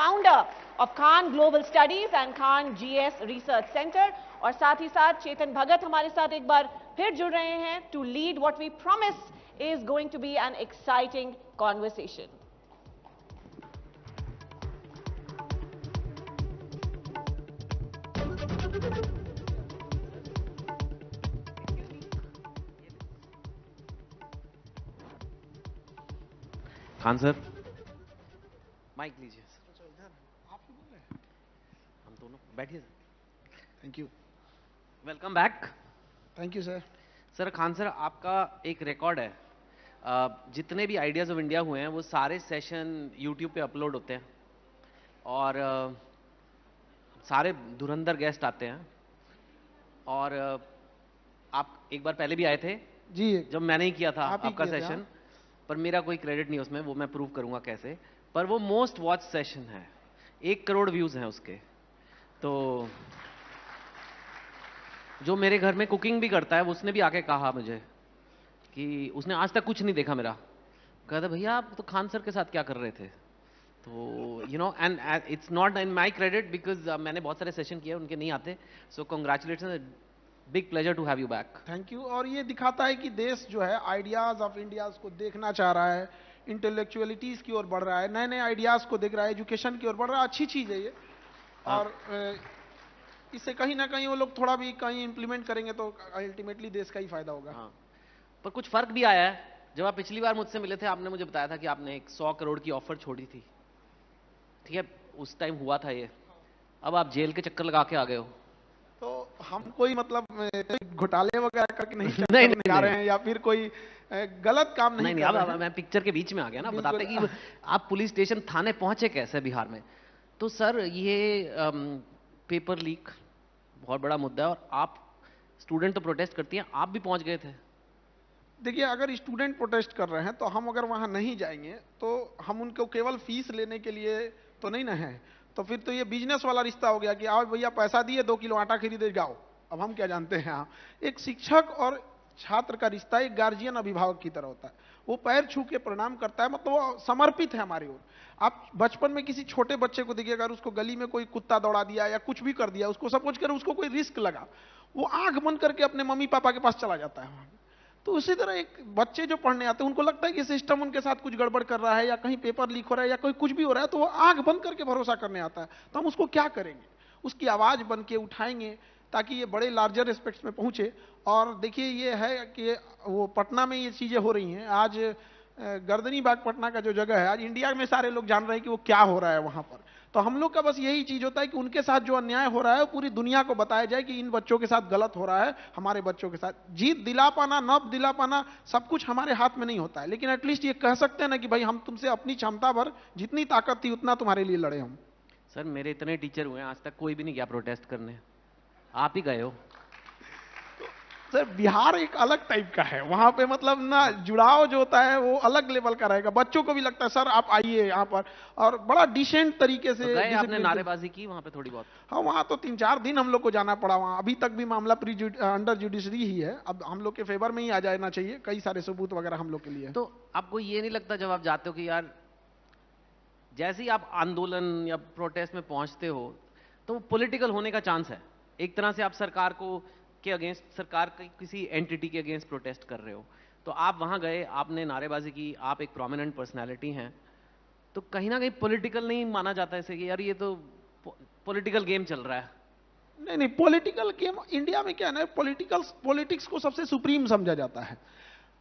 founder of Khan Global Studies and Khan GS Research Center. और साथ ही साथ चेतन भगत हमारे साथ एक बार फिर जुड़ रहे हैं to lead what we promise is going to be an exciting conversation. Khan sir, mike लीजिए सर। आप ही बोल रहे हैं? हम दोनों बैठिए सर। Thank you. Welcome back. Thank you sir. Sir Khan sir, आपका एक रिकॉर्ड है, जितने भी आइडियाज ऑफ इंडिया हुए हैं वो सारे सेशन यूट्यूब पे अपलोड होते हैं और सारे धुरंधर गेस्ट आते हैं। और आप एक बार पहले भी आए थे जी, जब मैंने ही किया था आपका किया सेशन, पर मेरा कोई क्रेडिट नहीं उसमें, वो मैं प्रूव करूंगा कैसे। पर वो मोस्ट वॉच सेशन है, 1 करोड़ व्यूज हैं उसके। तो जो मेरे घर में कुकिंग भी करता है उसने भी आके कहा मुझे कि उसने आज तक कुछ नहीं देखा मेरा। कहता भैया आप तो खान सर के साथ क्या कर रहे थे। तो you know, and it's not in my credit because मैंने बहुत सारे सेशन किए, उनके नहीं आते। So congratulation, big pleasure to have you back. Thank you. और ये दिखाता है कि देश जो है आइडियाज ऑफ इंडियाज को देखना चाह रहा है, इंटेलेक्चुअलिटीज की ओर बढ़ रहा है, नए नए आइडियाज को देख रहा है, एजुकेशन की ओर बढ़ रहा है। अच्छी चीज है ये। और इससे कहीं ना कहीं वो लोग थोड़ा भी कहीं इंप्लीमेंट करेंगे तो अल्टीमेटली देश का ही फायदा होगा। हाँ, पर कुछ फर्क भी आया है। जब आप पिछली बार मुझसे मिले थे, आपने मुझे बताया था कि आपने एक 100 करोड़ की ऑफर छोड़ी थी, ठीक है, उस टाइम हुआ था ये। अब आप जेल के चक्कर लगा के आ गए हो। तो हम कोई मतलब घोटाले वगैरह करके नहीं नहीं जा रहे हैं या फिर कोई गलत काम नहीं कर रहे हैं। मैं पिक्चर के बीच में आ गया ना, बताते कि आप पुलिस स्टेशन थाने पहुंचे कैसे बिहार में। तो सर ये पेपर लीक बहुत बड़ा मुद्दा है और आप स्टूडेंट तो प्रोटेस्ट करती हैं, आप भी पहुंच गए थे। देखिए, अगर स्टूडेंट प्रोटेस्ट कर रहे हैं तो हम अगर वहां नहीं जाएंगे तो हम उनको केवल फीस लेने के लिए तो नहीं ना है। तो फिर तो ये बिजनेस वाला रिश्ता हो गया कि आओ भैया पैसा दिए 2 किलो आटा खरीदे जाओ। अब हम क्या जानते हैं। एक शिक्षक और छात्र का रिश्ता एक गार्जियन अभिभावक की तरह होता है। वो पैर छू के प्रणाम करता है, मतलब वो समर्पित है हमारी ओर। आप बचपन में किसी छोटे बच्चे को देखिए, अगर उसको गली में कोई कुत्ता दौड़ा दिया या कुछ भी कर दिया, उसको सपोज कर उसको कोई रिस्क लगा, वो आंख बंद करके अपने मम्मी पापा के पास चला जाता है। तो उसी तरह एक बच्चे जो पढ़ने आते हैं उनको लगता है कि सिस्टम उनके साथ कुछ गड़बड़ कर रहा है या कहीं पेपर लीक हो रहा है या कोई कुछ भी हो रहा है, तो वो आंख बंद करके भरोसा करने आता है। तो हम उसको क्या करेंगे, उसकी आवाज बन के उठाएंगे ताकि ये बड़े लार्जर एस्पेक्ट्स में पहुंचे। और देखिए ये है कि वो पटना में ये चीजें हो रही हैं। आज गर्दनी बाग पटना का जो जगह है, आज इंडिया में सारे लोग जान रहे हैं कि वो क्या हो रहा है वहां पर। तो हम लोग का बस यही चीज होता है कि उनके साथ जो अन्याय हो रहा है वो पूरी दुनिया को बताया जाए कि इन बच्चों के साथ गलत हो रहा है, हमारे बच्चों के साथ। जीत दिला पाना, न दिला पाना, सब कुछ हमारे हाथ में नहीं होता है, लेकिन एटलीस्ट ये कह सकते हैं ना कि भाई हम तुमसे अपनी क्षमता भर जितनी ताकत थी उतना तुम्हारे लिए लड़े हम। सर मेरे इतने टीचर हुए हैं, आज तक कोई भी नहीं गया प्रोटेस्ट करने, आप ही गए हो। सर बिहार एक अलग टाइप का है, वहां पे मतलब ना जुड़ाव जो होता है वो अलग लेवल का रहेगा। बच्चों को भी लगता है सर आप आइए यहाँ पर, और बड़ा डिसेंट तरीके से। तो गए आपने, नारेबाजी की वहां पे थोड़ी बहुत? हाँ, वहां तो 3-4 दिन हम लोग को जाना पड़ा। वहां अभी तक भी मामला अंडर जुडिशरी ही है। अब हम लोग के फेवर में ही आ जाना चाहिए, कई सारे सबूत वगैरह हम लोग के लिए। तो आपको ये नहीं लगता जब आप जाते हो कि यार जैसे ही आप आंदोलन या प्रोटेस्ट में पहुंचते हो तो पॉलिटिकल होने का चांस है, एक तरह से आप सरकार को के अगेंस्ट, सरकार की किसी एंटिटी के अगेंस्ट प्रोटेस्ट कर रहे हो। तो आप वहां गए, आपने नारेबाजी की, आप एक प्रोमिनेंट पर्सनालिटी हैं, तो कहीं ना कहीं पॉलिटिकल नहीं माना जाता है कि यार ये तो पॉलिटिकल गेम चल रहा है? नहीं नहीं, पॉलिटिकल गेम इंडिया में क्या है ना, पॉलिटिक्स को सबसे सुप्रीम समझा जाता है।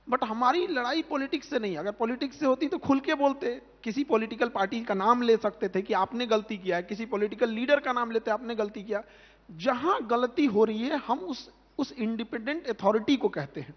बट हमारी लड़ाई पॉलिटिक्स से नहीं। अगर पॉलिटिक्स से होती तो खुल के बोलते, किसी पॉलिटिकल पार्टी का नाम ले सकते थे कि आपने गलती किया है, किसी पॉलिटिकल लीडर का नाम लेते आपने गलती किया। जहां गलती हो रही है हम उस इंडिपेंडेंट अथॉरिटी को कहते हैं।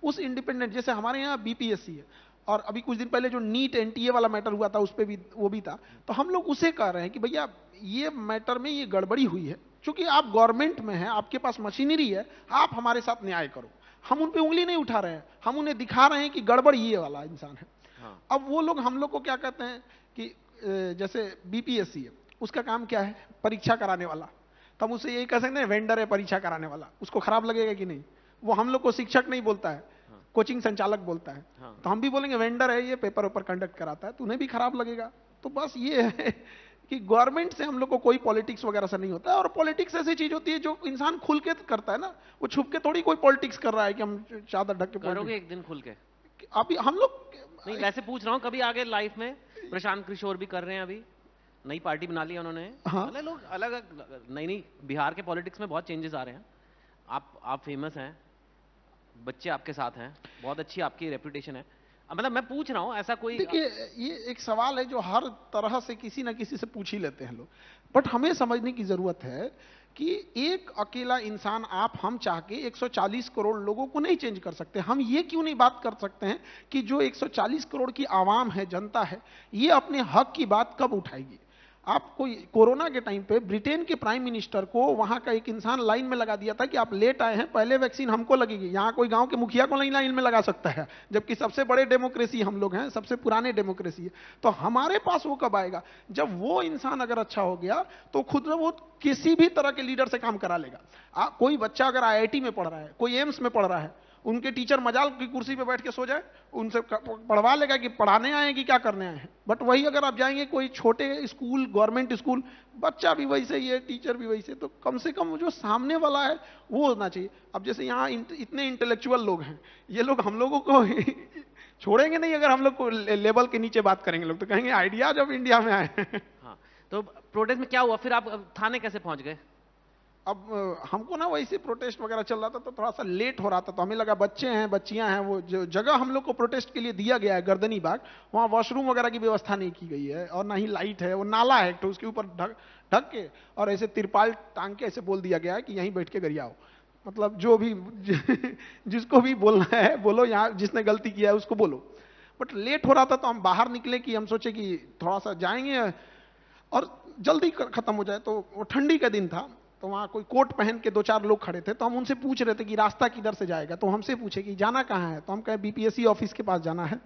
उस इंडिपेंडेंट, जैसे हमारे यहाँ बीपीएससी है, और अभी कुछ दिन पहले जो नीट एनटीए वाला मैटर हुआ था उस पर भी वो भी था। तो हम लोग उसे कह रहे हैं कि भैया ये मैटर में ये गड़बड़ी हुई है, क्योंकि आप गवर्नमेंट में हैं, आपके पास मशीनरी है, आप हमारे साथ न्याय करो। हम उन पे उंगली नहीं उठा रहे हैं, हम उन्हें दिखा रहे हैं कि गड़बड़ ये वाला इंसान है। हाँ। अब वो लोग हम लोग को क्या कहते हैं कि जैसे बीपीएससी है, उसका काम क्या है, परीक्षा कराने वाला। तो हम उसे यही कह सकते हैं वेंडर है परीक्षा कराने वाला। उसको खराब लगेगा कि नहीं? वो हम लोग को शिक्षक नहीं बोलता है, कोचिंग संचालक बोलता है। तो हम भी बोलेंगे वेंडर है, ये पेपर वेपर कंडक्ट कराता है, तो उन्हें भी खराब लगेगा। तो बस ये है कि गवर्नमेंट से हम लोग को कोई पॉलिटिक्स वगैरह से नहीं होता है, और पॉलिटिक्स ऐसी चीज होती है जो इंसान खुल के करता है ना, वो छुप के थोड़ी कोई पॉलिटिक्स कर रहा है कि हम चादर ढक के करोगे एक दिन खुल के? अभी हम लोग नहीं, वैसे पूछ रहा हूँ, कभी आगे लाइफ में प्रशांत किशोर भी कर रहे हैं, अभी नई पार्टी बना ली है उन्होंने। हाँ। मतलब लोग अलग नई बिहार के पॉलिटिक्स में बहुत चेंजेस आ रहे हैं। आप फेमस हैं, बच्चे आपके साथ हैं, बहुत अच्छी आपकी रेपुटेशन है। मतलब मैं पूछ रहा हूँ, ऐसा कोई देखिए, ये एक सवाल है जो हर तरह से किसी ना किसी से पूछ ही लेते हैं लोग, बट हमें समझने की जरूरत है कि एक अकेला इंसान, आप हम चाह के 140 करोड़ लोगों को नहीं चेंज कर सकते। हम ये क्यों नहीं बात कर सकते हैं कि जो 140 करोड़ की आवाम है, जनता है, ये अपने हक की बात कब उठाएगी? आपको कोरोना के टाइम पे ब्रिटेन के प्राइम मिनिस्टर को वहां का एक इंसान लाइन में लगा दिया था कि आप लेट आए हैं, पहले वैक्सीन हमको लगेगी। यहां कोई गांव के मुखिया को नहीं लाइन में लगा सकता है, जबकि सबसे बड़े डेमोक्रेसी हम लोग हैं, सबसे पुराने डेमोक्रेसी है। तो हमारे पास वो कब आएगा? जब वो इंसान अगर अच्छा हो गया तो खुद वो किसी भी तरह के लीडर से काम करा लेगा। कोई बच्चा अगर IIT में पढ़ रहा है, कोई एम्स में पढ़ रहा है, उनके टीचर मजाल की कुर्सी पे बैठ के सो जाए, उनसे पढ़वा लेगा कि पढ़ाने आए हैं कि क्या करने आए हैं। बट वही अगर आप जाएंगे कोई छोटे स्कूल, गवर्नमेंट स्कूल, बच्चा भी वैसे ही है, टीचर भी वैसे, तो कम से कम जो सामने वाला है वो होना चाहिए। अब जैसे यहाँ इतने इंटेलेक्चुअल लोग हैं, ये लोग हम लोगों को छोड़ेंगे नहीं। अगर हम लोग को लेवल के नीचे बात करेंगे लोग, तो कहेंगे आइडिया जब इंडिया में आए। हाँ, तो प्रोटेस्ट में क्या हुआ फिर? आप थाने कैसे पहुंच गए? अब हमको ना वैसे प्रोटेस्ट वगैरह चल रहा था, तो थोड़ा सा लेट हो रहा था, तो हमें लगा बच्चे हैं, बच्चियां हैं, वो जो जगह हम लोग को प्रोटेस्ट के लिए दिया गया है गर्दनी बाग, वहाँ वॉशरूम वगैरह की व्यवस्था नहीं की गई है, और ना ही लाइट है। वो नाला है तो उसके ऊपर ढक के और ऐसे तिरपाल टांग के ऐसे बोल दिया गया है कि यहीं बैठ के गरियाओ। मतलब जो भी जिसको भी बोलना है बोलो, यहाँ जिसने गलती किया है उसको बोलो। बट लेट हो रहा था तो हम बाहर निकले कि हम सोचे कि थोड़ा सा जाएंगे और जल्दी खत्म हो जाए। तो वो ठंडी का दिन था, तो वहाँ कोई कोट पहन के 2-4 लोग खड़े थे, तो हम उनसे पूछ रहे थे कि रास्ता किधर से जाएगा। तो हमसे पूछे कि जाना कहाँ है, तो हम कहे BPSC ऑफिस के पास जाना है।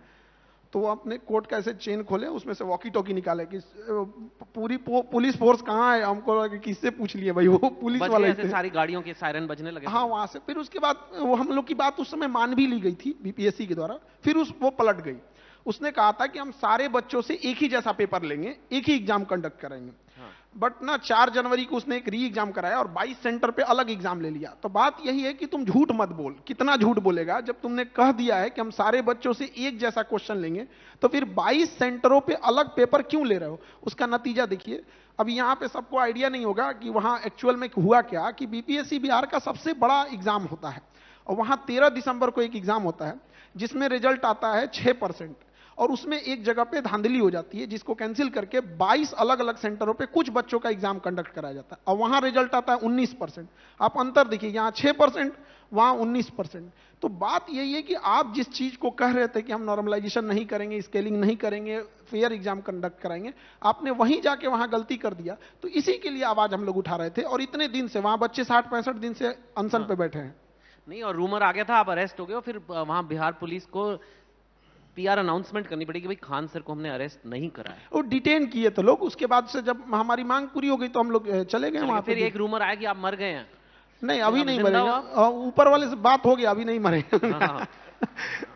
तो वो अपने कोट का ऐसे चेन खोले, उसमें से वॉकी टॉकी निकाले कि पूरी पुलिस फोर्स कहाँ है। हमको लगा कि किससे पूछ लिए भाई, वो पुलिस वाले थे। सारी गाड़ियों के सायरन बजने लगे। हाँ, वहां से फिर उसके बाद वो हम लोग की बात उस समय मान भी ली गई थी BPSC के द्वारा। फिर वो पलट गई। उसने कहा था कि हम सारे बच्चों से एक ही जैसा पेपर लेंगे, एक ही एग्जाम कंडक्ट करेंगे। बट ना 4 जनवरी को उसने एक री एग्जाम कराया और 22 सेंटर पे अलग एग्जाम ले लिया। तो बात यही है कि तुम झूठ मत बोल। कितना झूठ बोलेगा? जब तुमने कह दिया है कि हम सारे बच्चों से एक जैसा क्वेश्चन लेंगे, तो फिर 22 सेंटरों पे अलग पेपर क्यों ले रहे हो? उसका नतीजा देखिए। अब यहाँ पे सबको आइडिया नहीं होगा कि वहां एक्चुअल में हुआ क्या, कि BPSC बिहार का सबसे बड़ा एग्जाम होता है, और वहां 13 दिसंबर को एक एग्जाम होता है जिसमें रिजल्ट आता है 6%, और उसमें एक जगह पे धांधली हो जाती है जिसको कैंसिल करके 22 अलग अलग सेंटरों पे कुछ बच्चों का एग्जाम कंडक्ट कराया जाता है, और वहां रिजल्ट आता है 19%। आप अंतर देखिए, यहाँ 6%, वहां 19%। तो बात यही है कि आप जिस चीज को कह रहे थे कि हम नॉर्मलाइजेशन नहीं करेंगे, स्केलिंग नहीं करेंगे, फेयर एग्जाम कंडक्ट कराएंगे, आपने वहीं जाके वहां गलती कर दिया। तो इसी के लिए आवाज हम लोग उठा रहे थे, और इतने दिन से वहां बच्चे 60-65 दिन से अनशन पे बैठे हैं। नहीं, और रूमर आ गया था आप अरेस्ट हो गए, और फिर वहां बिहार पुलिस को PR अनाउंसमेंट करनी पड़ी कि भाई खान सर को हमने अरेस्ट नहीं करा है। वो डिटेन किए थे लोग। उसके बाद से जब हमारी मांग पूरी हो गई तो हम लोग चले गए वहां। फिर एक रूमर आया कि आप मर गए हैं। नहीं, अभी नहीं मरेंगे, ऊपर वाले से बात हो गया, अभी नहीं मरेंगे। हाँ।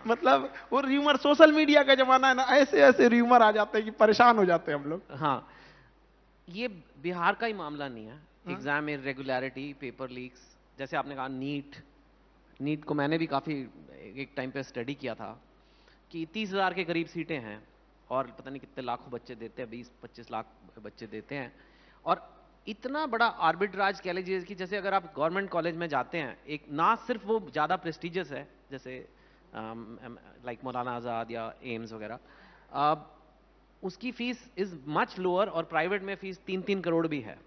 मतलब वो र्यूमर, सोशल मीडिया का जमाना है ना, ऐसे ऐसे र्यूमर आ जाते हैं कि परेशान हो जाते हैं हम लोग। हाँ, ये बिहार का ही मामला नहीं है। एग्जाम में इरेगुलरिटी, पेपर लीक्स, जैसे आपने कहा नीट को मैंने भी काफी एक टाइम पे स्टडी किया था कि 30,000 के करीब सीटें हैं, और पता नहीं कितने लाखों बच्चे देते हैं, 20-25 लाख बच्चे देते हैं, और इतना बड़ा आर्बिट्राज कह लीजिए कि जैसे अगर आप गवर्नमेंट कॉलेज में जाते हैं, एक ना सिर्फ वो ज़्यादा प्रेस्टिजियस है जैसे लाइक मौलाना आज़ाद या एम्स वगैरह, उसकी फीस इज मच लोअर, और प्राइवेट में फीस 3-3 करोड़ भी है।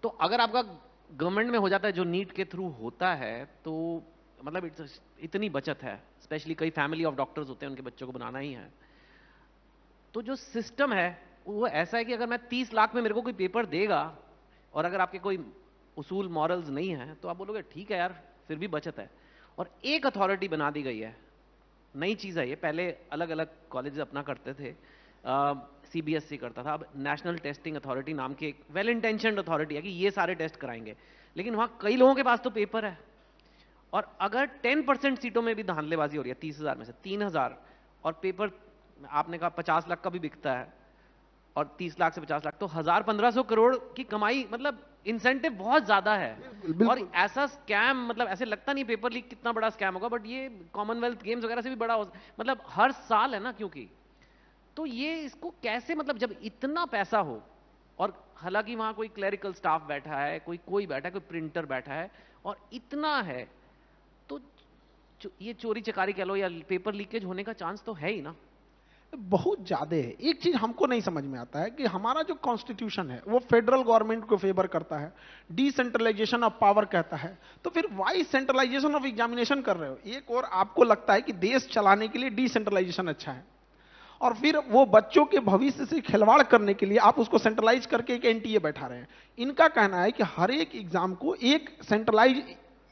तो अगर आपका गवर्नमेंट में हो जाता है जो नीट के थ्रू होता है, तो मतलब इतनी बचत है। स्पेशली कई फैमिली ऑफ डॉक्टर्स होते हैं, उनके बच्चों को बनाना ही है। तो जो सिस्टम है वो ऐसा है कि अगर मैं 30 लाख में मेरे को कोई पेपर देगा, और अगर आपके कोई उसूल मॉरल्स नहीं है, तो आप बोलोगे ठीक है यार, फिर भी बचत है। और एक अथॉरिटी बना दी गई है, नई चीज़ है ये। पहले अलग अलग कॉलेज अपना करते थे, CBSE करता था, अब नेशनल टेस्टिंग अथॉरिटी नाम की एक वेल इंटेंशन्ड अथॉरिटी है कि ये सारे टेस्ट कराएंगे। लेकिन वहाँ कई लोगों के पास तो पेपर है, और अगर 10% सीटों में भी धांधलेबाजी हो रही है, 30,000 में से 3,000, और पेपर आपने कहा 50 लाख का भी बिकता है, और 30 लाख से 50 लाख, तो 1000-1500 करोड़ की कमाई, मतलब इंसेंटिव बहुत ज्यादा है। और ऐसा स्कैम, मतलब ऐसे लगता नहीं पेपर लीक कितना बड़ा स्कैम होगा, बट ये कॉमनवेल्थ गेम्स वगैरह से भी बड़ा मतलब हर साल है ना, क्योंकि तो ये इसको कैसे, मतलब जब इतना पैसा हो, और हालांकि वहां कोई क्लरिकल स्टाफ बैठा है, कोई बैठा है, कोई प्रिंटर बैठा है, और इतना है, तो ये चोरी चकारी कह लो या पेपर लीकेज होने का चांस तो है ही ना। बहुत ज्यादा है। एक चीज हमको नहीं समझ में आता है कि हमारा जो कॉन्स्टिट्यूशन है वो फेडरल गवर्नमेंट को फेवर करता है, डिसेंट्रलाइजेशन ऑफ पावर कहता है, तो फिर वाई सेंट्रलाइजेशन ऑफ एग्जामिनेशन कर रहे हो? एक और आपको लगता है कि देश चलाने के लिए डिसेंट्रलाइजेशन अच्छा है, और फिर वो बच्चों के भविष्य से खिलवाड़ करने के लिए आप उसको सेंट्रलाइज करके एक एनटीए बैठा रहे हैं। इनका कहना है कि हर एक एग्जाम को एक सेंट्रलाइज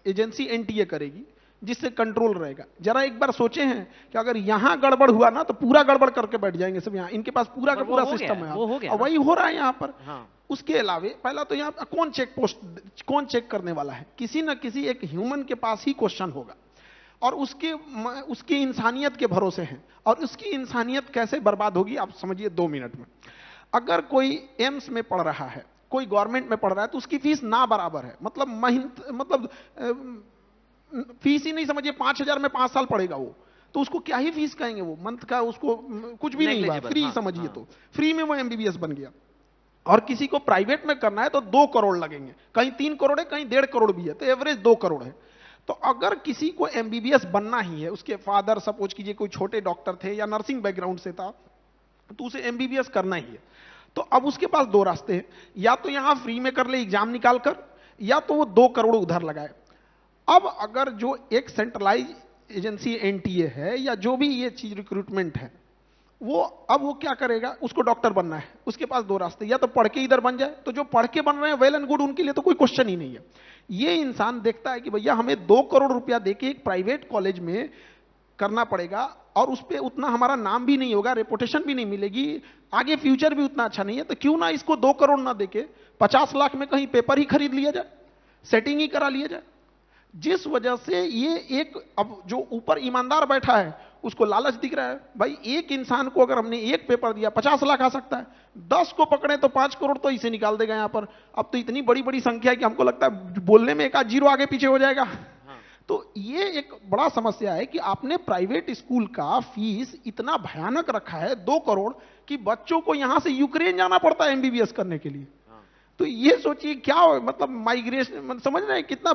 एजेंसी एनटीए करेगी जिससे कंट्रोल रहेगा। जरा एक बार सोचे हैं कि अगर यहां गड़बड़ हुआ ना तो पूरा गड़बड़ करके बैठ जाएंगे सब। यहां इनके पास पूरा का पूरा सिस्टम है, और वही हो रहा है यहां पर। हाँ। उसके अलावे पहला तो यहां कौन चेक करने वाला है? किसी ना किसी एक ह्यूमन के पास ही क्वेश्चन होगा, और उसकी इंसानियत के भरोसे हैं, और उसकी इंसानियत कैसे बर्बाद होगी आप समझिए 2 मिनट में। अगर कोई एम्स में पढ़ रहा है, कोई गवर्नमेंट में पढ़ रहा है, तो उसकी फीस ना बराबर है, मतलब फीस ही नहीं समझिए 5000 में 5 साल पढ़ेगा वो, तो उसको क्या ही फीस कहेंगे? वो मंथ का उसको कुछ भी नहीं हुआ, फ्री समझिए। हाँ। तो फ्री में वो एमबीबीएस बन गया। और किसी को प्राइवेट में करना है तो 2 करोड़ लगेंगे, कहीं 3 करोड़ है, कहीं 1.5 करोड़ भी है, तो एवरेज 2 करोड़ है। तो अगर किसी को एमबीबीएस बनना ही है, उसके फादर सपोज कीजिए कोई छोटे डॉक्टर थे या नर्सिंग बैकग्राउंड से था, तो उसे एमबीबीएस करना ही है। तो अब उसके पास 2 रास्ते हैं, या तो यहां फ्री में कर ले एग्जाम निकाल कर, या तो वो 2 करोड़ उधर लगाए। अब अगर जो एक सेंट्रलाइज एजेंसी एनटीए है या जो भी ये चीज रिक्रूटमेंट है, अब वो क्या करेगा? उसको डॉक्टर बनना है, उसके पास 2 रास्ते, या तो पढ़ के इधर बन जाए, तो जो पढ़ के बन रहे हैं वेल एंड गुड, उनके लिए तो कोई क्वेश्चन ही नहीं है। ये इंसान देखता है कि भैया हमें 2 करोड़ रुपया देके एक प्राइवेट कॉलेज में करना पड़ेगा, और उस पर उतना हमारा नाम भी नहीं होगा, रेपुटेशन भी नहीं मिलेगी, आगे फ्यूचर भी उतना अच्छा नहीं है, तो क्यों ना इसको 2 करोड़ ना देके 50 लाख में कहीं पेपर ही खरीद लिया जाए, सेटिंग ही करा लिया जाए। जिस वजह से ये एक, अब जो ऊपर ईमानदार बैठा है उसको लालच दिख रहा है, भाई एक इंसान को अगर हमने एक पेपर दिया 50 लाख आ सकता है, 10 को पकड़े तो 5 करोड़ तो इसे निकाल देगा यहां पर। अब तो इतनी बड़ी बड़ी संख्या है कि हमको लगता है बोलने में एक आध जीरो आगे पीछे हो जाएगा। हाँ। तो ये एक बड़ा समस्या है कि आपने प्राइवेट स्कूल का फीस इतना भयानक रखा है 2 करोड़ कि बच्चों को यहां से यूक्रेन जाना पड़ता है एमबीबीएस करने के लिए। तो ये सोचिए क्या मतलब माइग्रेशन, समझ रहे हैं कितना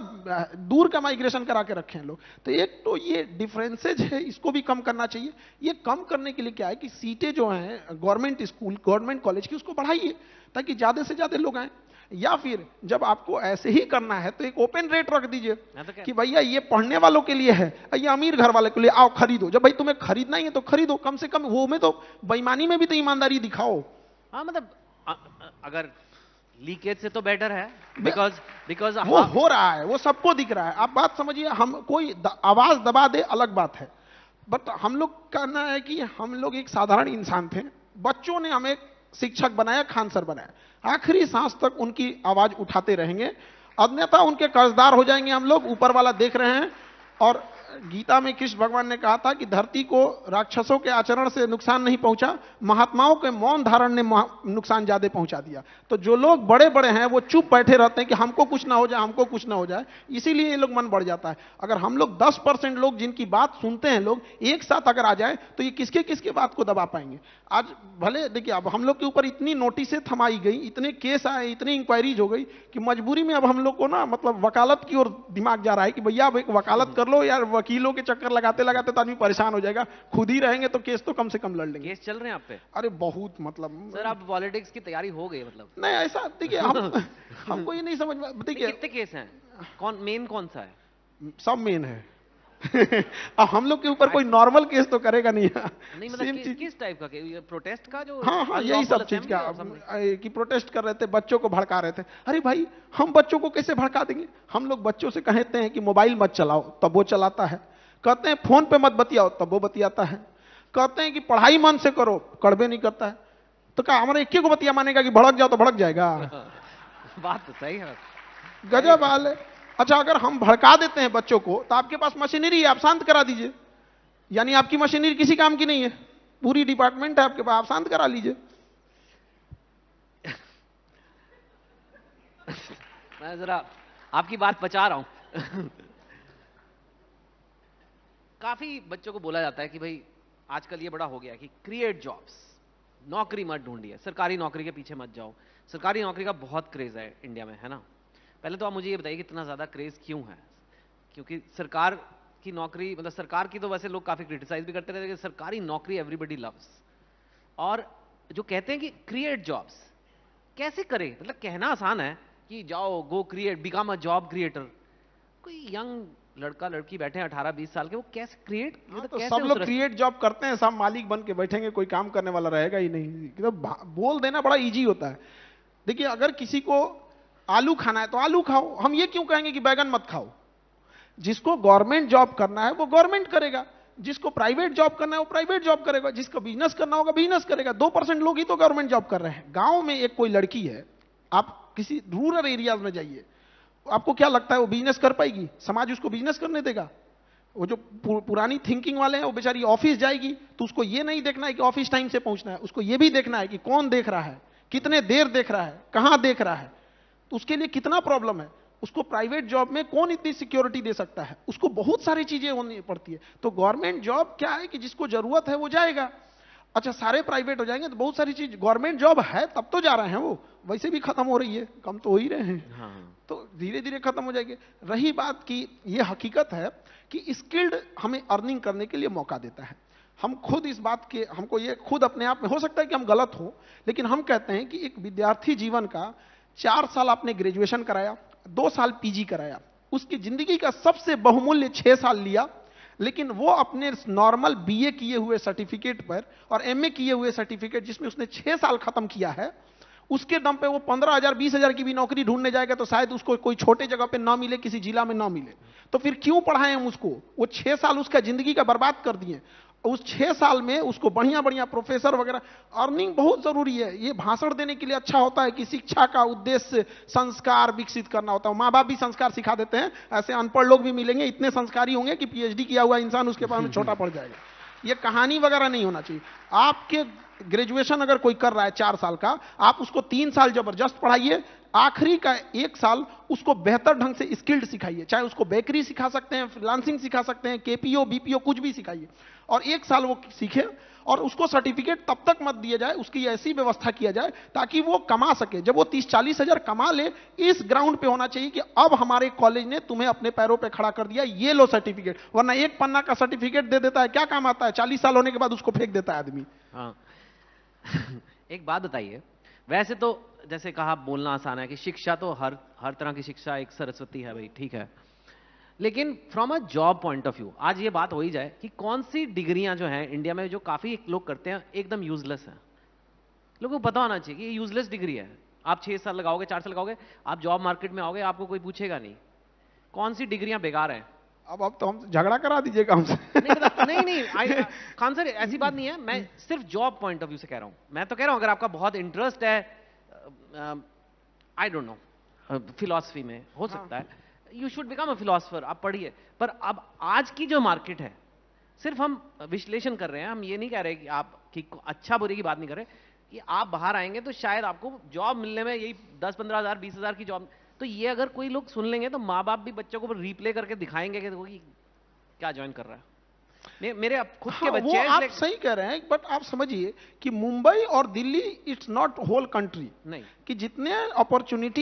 दूर का माइग्रेशन करा के रखे हैं लोग। तो एक तो ये डिफरेंसेज है, इसको भी कम करना चाहिए। ये कम करने के लिए क्या है कि सीटें जो हैं गवर्नमेंट स्कूल गवर्नमेंट कॉलेज की उसको बढ़ाइए ताकि ज्यादा से ज्यादा लोग आए, या फिर जब आपको ऐसे ही करना है तो एक ओपन रेट रख दीजिए कि भैया ये पढ़ने वालों के लिए है, ये अमीर घर वाले के लिए, आओ खरीदो। जब भाई तुम्हें खरीदना ही है तो खरीदो, कम से कम वो में तो बेईमानी में भी तो ईमानदारी दिखाओ। हाँ, मतलब अगर लीकेज से तो बेटर है, बिकॉज वो हो रहा है, वो सबको दिख रहा है। आप बात समझिए, हम कोई आवाज दबा दे अलग बात है, बट हम लोग कहना है कि हम लोग एक साधारण इंसान थे, बच्चों ने हमें शिक्षक बनाया, खान सर बनाया, आखिरी सांस तक उनकी आवाज उठाते रहेंगे, अन्यथा उनके कर्जदार हो जाएंगे हम लोग। ऊपर वाला देख रहे हैं। और गीता में कृष्ण भगवान ने कहा था कि धरती को राक्षसों के आचरण से नुकसान नहीं पहुंचा, महात्माओं के मौन धारण ने नुकसान ज्यादा पहुंचा दिया। तो जो लोग बड़े बड़े हैं वो चुप बैठे रहते हैं कि हमको कुछ ना हो जाए, हमको कुछ ना हो जाए, इसीलिए ये लोग मन बढ़ जाता है। अगर हम लोग 10% लोग जिनकी बात सुनते हैं लोग एक साथ अगर आ जाए तो ये किसके किसके बात को दबा पाएंगे। आज भले देखिए, अब हम लोग के ऊपर इतनी नोटिसें थमाई गई, इतने केस आए, इतनी इंक्वायरीज हो गई कि मजबूरी में अब हम लोग को ना मतलब वकालत की ओर दिमाग जा रहा है कि भैया अब एक वकालत कर लो यार, वकीलों के चक्कर लगाते लगाते तो आदमी परेशान हो जाएगा। खुद ही रहेंगे तो केस तो कम से कम लड़ लेंगे। केस चल रहे हैं आप पे? अरे बहुत, मतलब सर आप पॉलिटिक्स की तैयारी हो गई मतलब? नहीं ऐसा देखिए, हमको ये नहीं समझ में। देखिए कितने केस हैं, मेन कौन सा है? सब मेन है। अब हम लोग के ऊपर कोई नॉर्मल केस तो करेगा नहीं। नहीं मतलब किस टाइप का? प्रोटेस्ट का जो? हाँ, यही सब चीज का कि प्रोटेस्ट कर रहे थे, बच्चों को भड़का रहे थे। अरे भाई, हम बच्चों को कैसे भड़का देंगे? हम लोग बच्चों से कहते हैं कि मोबाइल मत चलाओ, तब वो चलाता है। कहते हैं फोन पे मत बतियाओ, तब वो बतियाता है। कहते हैं कि पढ़ाई मन से करो, कड़बे नहीं करता है। तो क्या हमारे एक को बतिया मानेगा कि भड़क जाओ तो भड़क जाएगा? बात तो सही है, गजब हाल है। अच्छा, अगर हम भड़का देते हैं बच्चों को तो आपके पास मशीनरी है, आप शांत करा दीजिए। यानी आपकी मशीनरी किसी काम की नहीं है, पूरी डिपार्टमेंट है आपके पास, आप शांत करा लीजिए। मैं जरा आपकी बात पचा रहा हूं। काफी बच्चों को बोला जाता है कि भाई आजकल ये बड़ा हो गया कि क्रिएट जॉब्स, नौकरी मत ढूंढिए, सरकारी नौकरी के पीछे मत जाओ। सरकारी नौकरी का बहुत क्रेज है इंडिया में, है ना? पहले तो आप मुझे ये बताइए कि इतना ज्यादा क्रेज क्यों है? क्योंकि सरकार की नौकरी, मतलब सरकार की तो वैसे लोग काफी क्रिटिसाइज भी करते रहते हैं, सरकारी नौकरी एवरीबडी लव्स। और जो कहते हैं कि क्रिएट जॉब्स, कैसे करें? मतलब कहना आसान है कि जाओ, go create, become a job creator. कोई यंग लड़का लड़की बैठे हैं 18-20 साल के, वो कैसे क्रिएट, तो सब लोग क्रिएट जॉब करते हैं, सब मालिक बन के बैठेंगे, कोई काम करने वाला रहेगा ही नहीं। तो बोल देना बड़ा इजी होता है। देखिए, अगर किसी को आलू खाना है तो आलू खाओ, हम ये क्यों कहेंगे कि बैगन मत खाओ? जिसको गवर्नमेंट जॉब करना है वो गवर्नमेंट करेगा, जिसको प्राइवेट जॉब करना है वो प्राइवेट जॉब करेगा, जिसको बिजनेस करना होगा बिजनेस करेगा। 2% लोग ही तो गवर्नमेंट जॉब कर रहे हैं। गांव में एक कोई लड़की है, आप किसी रूरल एरियाज में जाइए, आपको क्या लगता है वो बिजनेस कर पाएगी? समाज उसको बिजनेस करने देगा? वो जो पुरानी थिंकिंग वाले हैं, वो बेचारी ऑफिस जाएगी तो उसको ये नहीं देखना है कि ऑफिस टाइम से पहुंचना है, उसको ये भी देखना है कि कौन देख रहा है, कितने देर देख रहा है, कहां देख रहा है। तो उसके लिए कितना प्रॉब्लम है। उसको प्राइवेट जॉब में कौन इतनी सिक्योरिटी दे सकता है? उसको बहुत सारी चीजें होनी पड़ती है। तो गवर्नमेंट जॉब क्या है कि जिसको जरूरत है वो जाएगा। अच्छा, सारे प्राइवेट हो जाएंगे तो बहुत सारी चीज, गवर्नमेंट जॉब है तब तो जा रहे हैं, वो वैसे भी खत्म हो रही है, कम तो हो ही रहे हैं। हाँ। तो धीरे धीरे खत्म हो जाएगी। रही बात की, ये हकीकत है कि स्किल्ड हमें अर्निंग करने के लिए मौका देता है। हम खुद इस बात के, हमको ये खुद अपने आप में, हो सकता है कि हम गलत हो, लेकिन हम कहते हैं कि एक विद्यार्थी जीवन का 4 साल आपने ग्रेजुएशन कराया, 2 साल पीजी कराया, उसकी जिंदगी का सबसे बहुमूल्य 6 साल लिया, लेकिन वो अपने नॉर्मल बीए किए हुए सर्टिफिकेट पर और एमए किए हुए सर्टिफिकेट जिसमें उसने 6 साल खत्म किया है, उसके दम पे वो 15,000 20,000 की भी नौकरी ढूंढने जाएगा तो शायद उसको कोई छोटे जगह पे ना मिले, किसी जिला में ना मिले। तो फिर क्यों पढ़ाएं हम उसको? वो 6 साल उसका जिंदगी का बर्बाद कर दिए। उस 6 साल में उसको बढ़िया बढ़िया प्रोफेसर वगैरह, अर्निंग बहुत जरूरी है। ये भाषण देने के लिए अच्छा होता है कि शिक्षा का उद्देश्य संस्कार विकसित करना होता है। माँ बाप भी संस्कार सिखा देते हैं, ऐसे अनपढ़ लोग भी मिलेंगे, इतने संस्कारी होंगे कि पीएचडी किया हुआ इंसान उसके पास में छोटा पड़ जाएगा। ये कहानी वगैरह नहीं होना चाहिए। आपके ग्रेजुएशन अगर कोई कर रहा है 4 साल का, आप उसको 3 साल जबरदस्त पढ़ाइए, आखिरी का 1 साल उसको बेहतर ढंग से स्किल्ड सिखाइए। चाहे उसको बेकरी सिखा सकते हैं, फ्रीलांसिंग सिखा सकते हैं, केपीओ बीपीओ कुछ भी सिखाइए, और 1 साल वो सीखे। और उसको सर्टिफिकेट तब तक मत दिया जाए, उसकी ऐसी व्यवस्था किया जाए ताकि वो कमा सके। जब वो 30-40 हजार कमा ले, इस ग्राउंड पे होना चाहिए कि अब हमारे कॉलेज ने तुम्हें अपने पैरों पे खड़ा कर दिया, ये लो सर्टिफिकेट। वरना एक पन्ना का सर्टिफिकेट दे देता है, क्या काम आता है? 40 साल होने के बाद उसको फेंक देता है आदमी। हाँ। एक बात बताइए, वैसे तो जैसे कहा बोलना आसान है कि शिक्षा तो हर तरह की शिक्षा एक सरस्वती है भाई, ठीक है, लेकिन from a job point of view आज ये बात हो ही जाए कि कौन सी डिग्रियां जो हैं इंडिया में जो काफी लोग करते हैं एकदम यूजलेस हैं। लोगों को पता होना चाहिए कि ये यूजलेस डिग्री है। आप 6 साल लगाओगे, 4 साल लगाओगे, आप जॉब मार्केट में आओगे, आपको कोई पूछेगा नहीं कौन सी डिग्रियां बेकार हैं। अब तो हम झगड़ा करा दीजिएगा हमसे। नहीं खान सर, ऐसी बात नहीं है, मैं सिर्फ जॉब पॉइंट ऑफ व्यू से कह रहा हूं। मैं तो कह रहा हूं अगर आपका बहुत इंटरेस्ट है, आई डोंट नो, फिलॉसफी में हो सकता है, you should become a philosopher, आप पढ़िए। पर अब आज की जो मार्केट है, सिर्फ हम विश्लेषण कर रहे हैं, हम ये नहीं कह रहे कि आप कि अच्छा बुरे की बात नहीं कर रहे, कि आप बाहर आएंगे तो शायद आपको जॉब मिलने में यही 10-15 हजार 20 हजार की जॉब, तो ये अगर कोई लोग सुन लेंगे तो माँ बाप भी बच्चों को रिप्ले करके दिखाएंगे कि देखो कि क्या ज्वाइन कर रहा है। मेरे अब खुद के बच्चे हैं, आप सही कह रहे हैं, बट आप समझिए कि मुंबई और Delhi it's not whole country, नहीं कि जितने अपॉर्चुनिटी